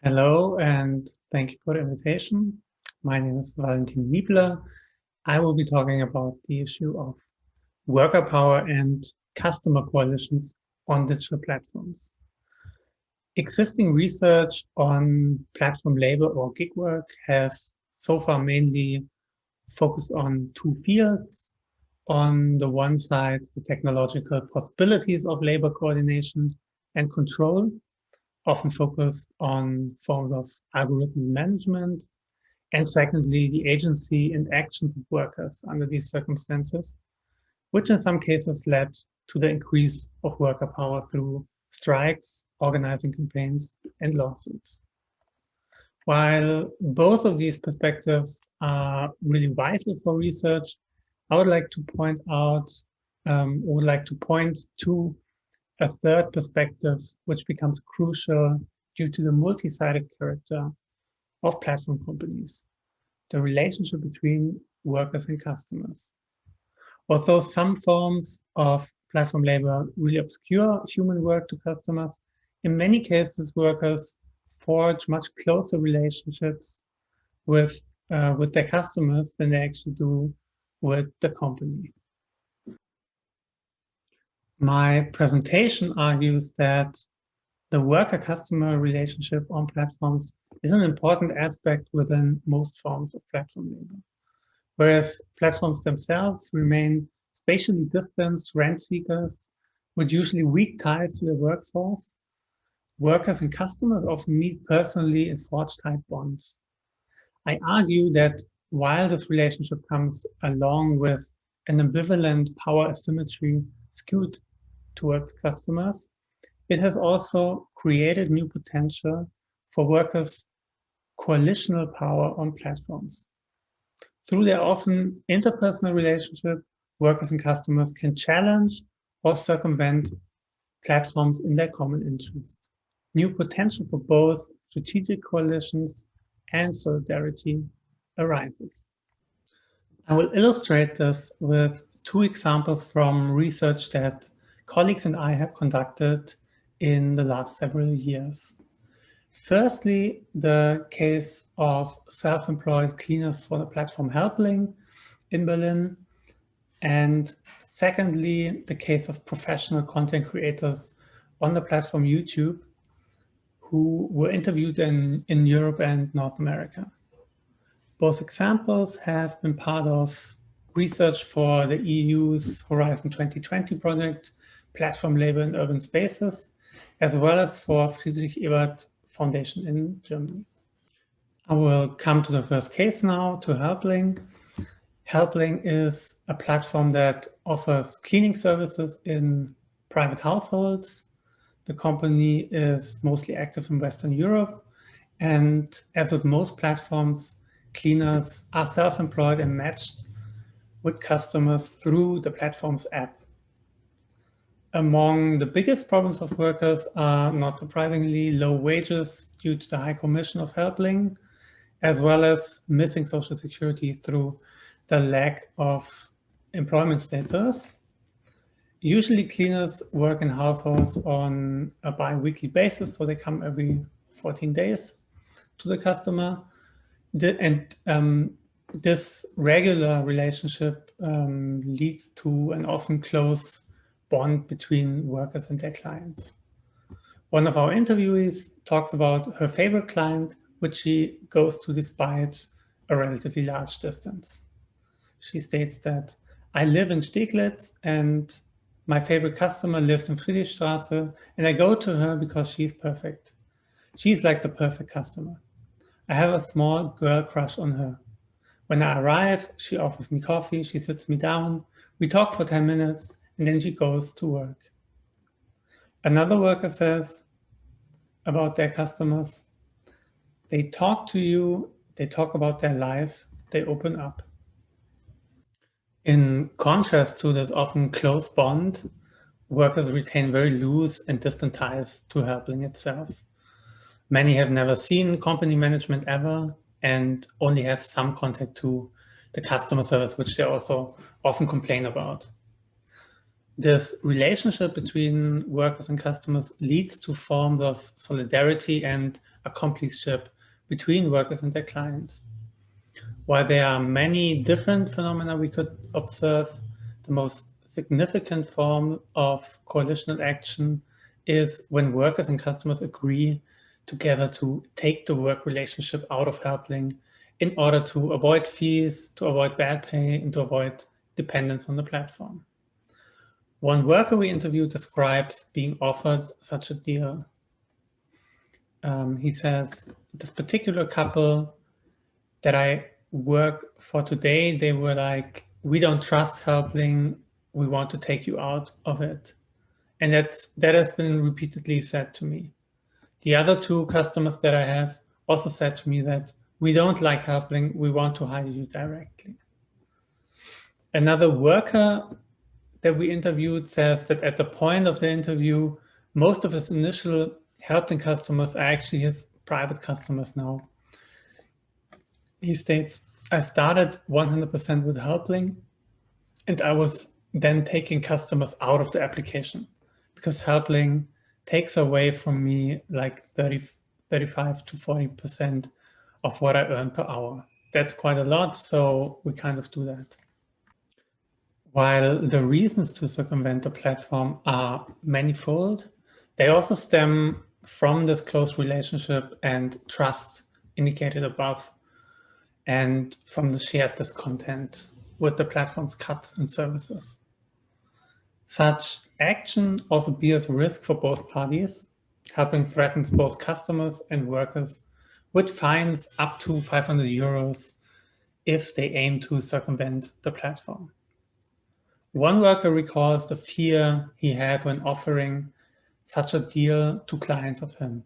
Hello, and thank you for the invitation. My name is Valentin Niebler. I will be talking about the issue of worker power and customer coalitions on digital platforms. Existing research on platform labor or gig work has so far mainly focused on two fields. On the one side, the technological possibilities of labor coordination and control, often focused on forms of algorithm management, and secondly, the agency and actions of workers under these circumstances, which in some cases led to the increase of worker power through strikes, organizing campaigns, and lawsuits. While both of these perspectives are really vital for research, I would like to point to a third perspective, which becomes crucial due to the multi-sided character of platform companies, the relationship between workers and customers. Although some forms of platform labor really obscure human work to customers, in many cases, workers forge much closer relationships with their customers than they actually do with the company. My presentation argues that the worker-customer relationship on platforms is an important aspect within most forms of platform labor. Whereas platforms themselves remain spatially distanced rent seekers with usually weak ties to their workforce, workers and customers often meet personally and forge tight bonds. I argue that while this relationship comes along with an ambivalent power asymmetry skewed towards customers, it has also created new potential for workers' coalitional power on platforms. Through their often interpersonal relationship, workers and customers can challenge or circumvent platforms in their common interest. New potential for both strategic coalitions and solidarity arises. I will illustrate this with two examples from research that colleagues and I have conducted in the last several years. Firstly, the case of self-employed cleaners for the platform Helpling in Berlin. And secondly, the case of professional content creators on the platform YouTube who were interviewed in Europe and North America. Both examples have been part of research for the EU's Horizon 2020 project, Platform Labor in Urban Spaces, as well as for Friedrich Ebert Foundation in Germany. I will come to the first case now, to Helpling. Helpling is a platform that offers cleaning services in private households. The company is mostly active in Western Europe, and as with most platforms, cleaners are self-employed and matched with customers through the platform's app. Among the biggest problems of workers are, not surprisingly, low wages due to the high commission of Helpling, as well as missing social security through the lack of employment status. Usually cleaners work in households on a bi-weekly basis, so they come every 14 days to the customer. This regular relationship leads to an often close bond between workers and their clients. One of our interviewees talks about her favorite client, which she goes to despite a relatively large distance. She states that, "I live in Steglitz and my favorite customer lives in Friedrichstraße, and I go to her because she's perfect. She's like the perfect customer. I have a small girl crush on her. When I arrive, she offers me coffee, she sits me down, we talk for 10 minutes, and then she goes to work." Another worker says about their customers, "They talk to you, they talk about their life, they open up." In contrast to this often close bond, workers retain very loose and distant ties to Helpling itself. Many have never seen company management ever and only have some contact to the customer service, which they also often complain about. This relationship between workers and customers leads to forms of solidarity and accomplishment between workers and their clients. While there are many different phenomena we could observe, the most significant form of coalitional action is when workers and customers agree together to take the work relationship out of Helpling in order to avoid fees, to avoid bad pay, and to avoid dependence on the platform. One worker we interviewed describes being offered such a deal. He says, this particular couple that I work for today, they were like, we don't trust Helpling, we want to take you out of it. And that has been repeatedly said to me. The other two customers that I have also said to me that we don't like Helpling, we want to hire you directly. Another worker that we interviewed says that at the point of the interview, most of his initial Helpling customers are actually his private customers now. He states, I started 100% with Helpling, and I was then taking customers out of the application because Helpling takes away from me like 35 to 40% of what I earn per hour. That's quite a lot, so we kind of do that. While the reasons to circumvent the platform are manifold, they also stem from this close relationship and trust indicated above, and from the shared discontent with the platform's cuts and services. Such action also bears risk for both parties. Helpling threatens both customers and workers with fines up to 500 euros if they aim to circumvent the platform. One worker recalls the fear he had when offering such a deal to clients of him.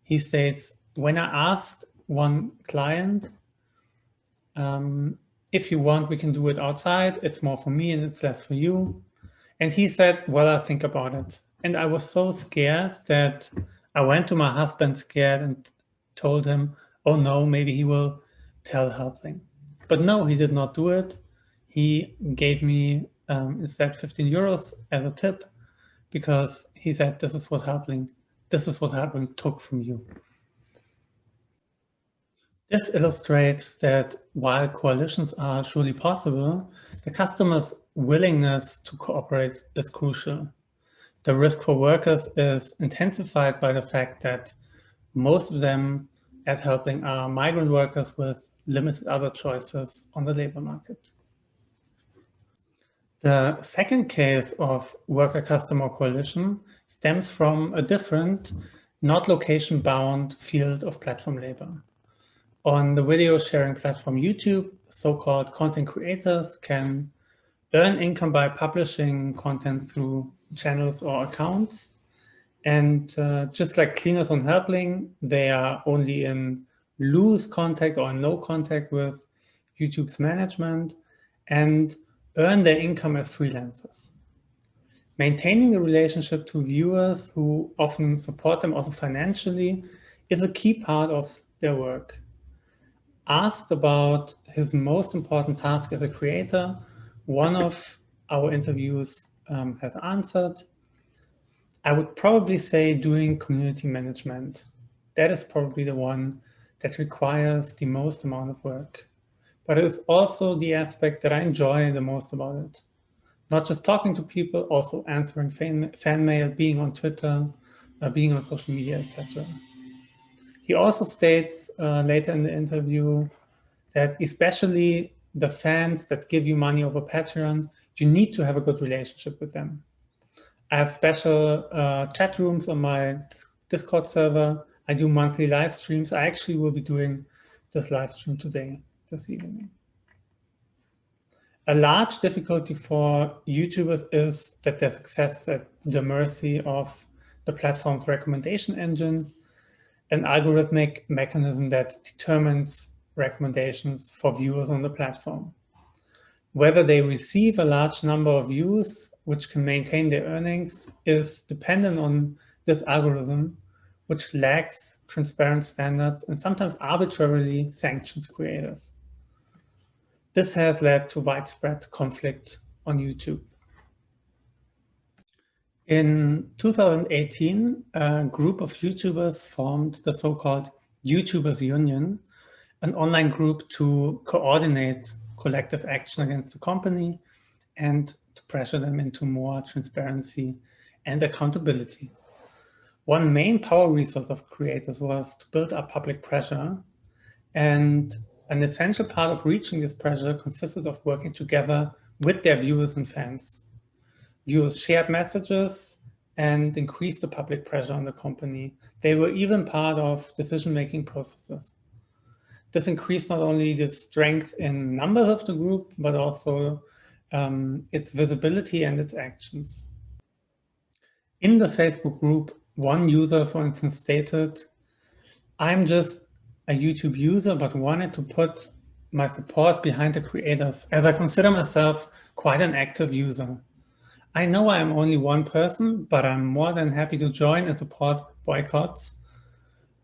He states, when I asked one client, if you want, we can do it outside. It's more for me and it's less for you. And he said, well, I'll think about it. And I was so scared that I went to my husband scared and told him, oh no, maybe he will tell Helpling. But no, he did not do it. He gave me instead 15 euros as a tip because he said, this is what Helpling took from you. This illustrates that while coalitions are surely possible, the customer's willingness to cooperate is crucial. The risk for workers is intensified by the fact that most of them at Helpling are migrant workers with limited other choices on the labor market. The second case of worker-customer coalition stems from a different, not location-bound field of platform labor. On the video sharing platform YouTube, so-called content creators can earn income by publishing content through channels or accounts. And just like cleaners on Helpling, they are only in loose contact or no contact with YouTube's management and earn their income as freelancers. Maintaining a relationship to viewers who often support them also financially is a key part of their work. Asked about his most important task as a creator, one of our interviews has answered, I would probably say doing community management. That is probably the one that requires the most amount of work. But it is also the aspect that I enjoy the most about it. Not just talking to people, also answering fan mail, being on Twitter, being on social media, etc. He also states later in the interview that especially the fans that give you money over Patreon, you need to have a good relationship with them. I have special chat rooms on my Discord server. I do monthly live streams. I actually will be doing this live stream today, this evening. A large difficulty for YouTubers is that their success is at the mercy of the platform's recommendation engine, an algorithmic mechanism that determines recommendations for viewers on the platform. Whether they receive a large number of views, which can maintain their earnings, is dependent on this algorithm, which lacks transparent standards and sometimes arbitrarily sanctions creators. This has led to widespread conflict on YouTube. In 2018, a group of YouTubers formed the so-called YouTubers Union, an online group to coordinate collective action against the company and to pressure them into more transparency and accountability. One main power resource of creators was to build up public pressure, and an essential part of reaching this pressure consisted of working together with their viewers and fans. Viewers shared messages and increased the public pressure on the company. They were even part of decision-making processes. This increased not only the strength in numbers of the group, but also its visibility and its actions. In the Facebook group, one user, for instance, stated, "I'm just a YouTube user, but wanted to put my support behind the creators, as I consider myself quite an active user. I know I am only one person, but I'm more than happy to join and support boycotts.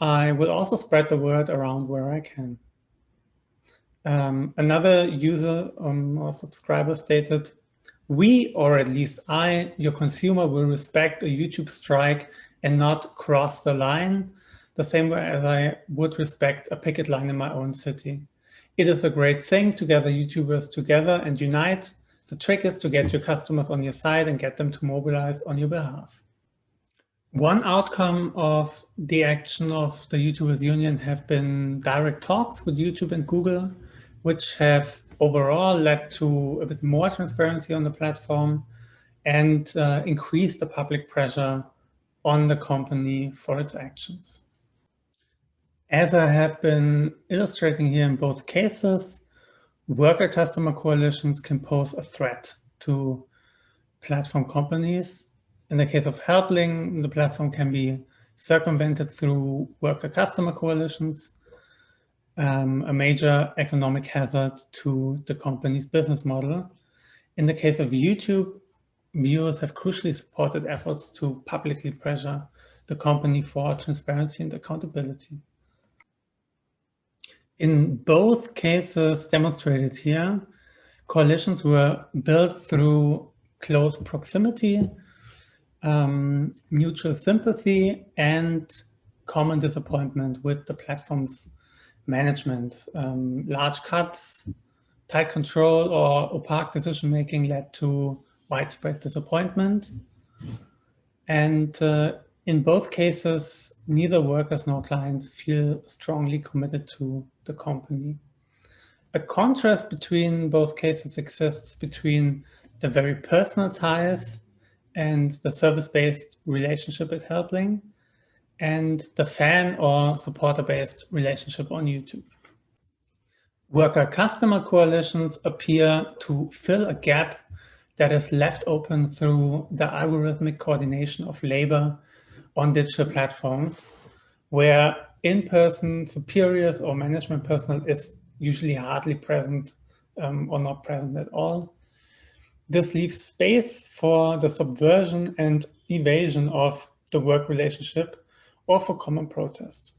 I will also spread the word around where I can." Another user or subscriber stated, "We, or at least I, your consumer, will respect a YouTube strike and not cross the line, the same way as I would respect a picket line in my own city. It is a great thing to gather YouTubers together and unite. The trick is to get your customers on your side and get them to mobilize on your behalf." One outcome of the action of the YouTubers Union have been direct talks with YouTube and Google, which have overall led to a bit more transparency on the platform and increased the public pressure on the company for its actions. As I have been illustrating here in both cases, worker-customer coalitions can pose a threat to platform companies. In the case of Helpling, the platform can be circumvented through worker-customer coalitions, a major economic hazard to the company's business model. In the case of YouTube, viewers have crucially supported efforts to publicly pressure the company for transparency and accountability. In both cases demonstrated here, coalitions were built through close proximity, mutual sympathy, and common disappointment with the platform's management. Large cuts, tight control, or opaque decision-making led to widespread disappointment. And in both cases, neither workers nor clients feel strongly committed to the company. A contrast between both cases exists between the very personal ties and the service-based relationship at Helpling, and the fan or supporter-based relationship on YouTube. Worker-customer coalitions appear to fill a gap that is left open through the algorithmic coordination of labor on digital platforms, where in-person superiors or management personnel is usually hardly present or not present at all. This leaves space for the subversion and evasion of the work relationship or for common protest.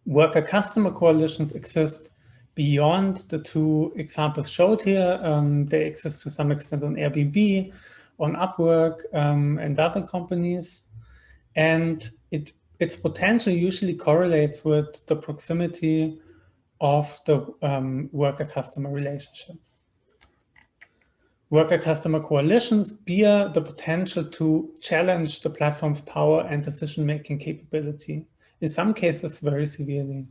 Worker-customer coalitions exist beyond the two examples showed here. They exist to some extent on Airbnb, on Upwork, and other companies. And its potential usually correlates with the proximity of the worker-customer relationship. Worker-customer coalitions bear the potential to challenge the platform's power and decision-making capability, in some cases very severely.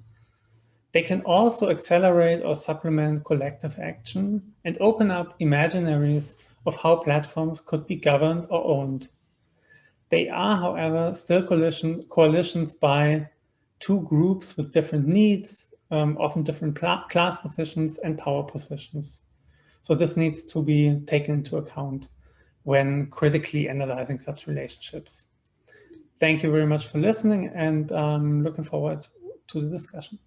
They can also accelerate or supplement collective action and open up imaginaries of how platforms could be governed or owned. They are, however, still coalitions by two groups with different needs, often different class positions and power positions. So this needs to be taken into account when critically analyzing such relationships. Thank you very much for listening, and I'm looking forward to the discussion.